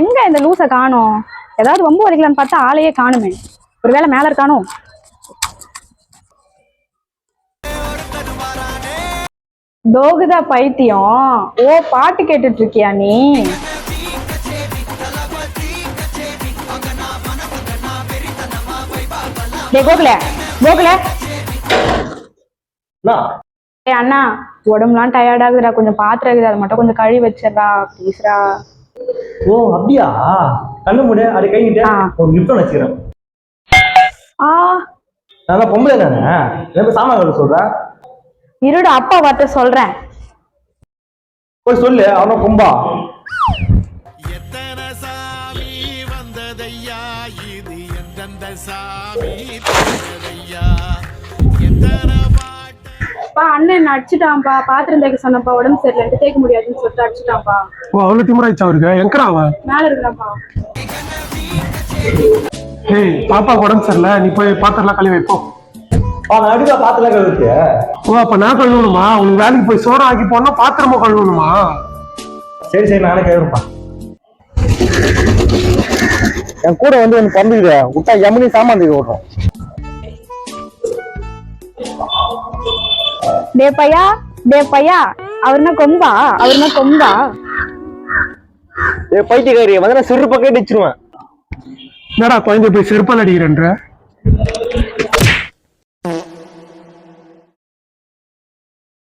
எங்க இந்த லூசை காணோம்? ஏதாவது வம்பு வரைக்கலான்னு பார்த்தா ஆளையே காணுமே. ஒருவேளை மேல இருக்கானோ? தோகுதா பைத்தியம். ஓ, பாட்டு கேட்டுட்டு இருக்கியா நீ? கோகுல கோகுல அண்ணா, உடம்புலாம் டயர்ட் ஆகுதுடா. கொஞ்சம் பாத்திரம் இருக்குது, அதை மட்டும் கொஞ்சம் கழுவி வச்சிடறா ப்ளீஸ்ரா. ஓ அப்படியா? கண்ணு மூடு, அது கைகிட்ட ஒரு கிஃப்ட் வச்சுக்கிறேன். நான் பொம்பளை தானே, எனக்கு சாமான் கழுவ சொல்றேன். இருடா, அப்பா வார்த்தை சொல்றேன். போய் சொல்லு, அவன கும்பா. எத்தனை சாமி வந்ததையா, இது எந்தெந்த சாமி வந்ததையா, எத்தனை பா அண்ணன் அடிச்சுட்டான்ப்பா. பாத்திரம் தேய்க்க சொன்னப்பா, உடம்பு சரியில்லை தேய்க்க முடியாதுன்னு சொல்லிட்டு அடிச்சுட்டான்ப்பா. ஓ, அவ்வளவு திமிராயிச்சா அவருக்கு? எங்கடா அவன்? மேல இருக்கிறான்ப்பா. ஏய், பாப்பா உடம்பு சரியில்லை, நீ போய் பாத்திரம்லாம் கழுவி வைப்போம். நான் அடிக்கா பாத்திரம் கழுவிட்டு. ஓ, அப்ப நான் கழுவணுமா? உனக்கு வேலைக்கு போய் சோறம் ஆக்கி போனா பாத்திரமா கழுவணுமா? சரி சரி, நானே கழுவுறப்பா. என் கூட வந்து எனக்கு பம்பிக்கிற விட்டா யமுனி சாமான் தூக்கி விடுறோம். டே பையா, அவர்னா கொம்பா? பைத்தியக்காரி வந்து சிறு பக்கம் அடிச்சிருவேன். என்னடா குழந்தை போய் செருப்பால் அடிக்கிறேன்ற?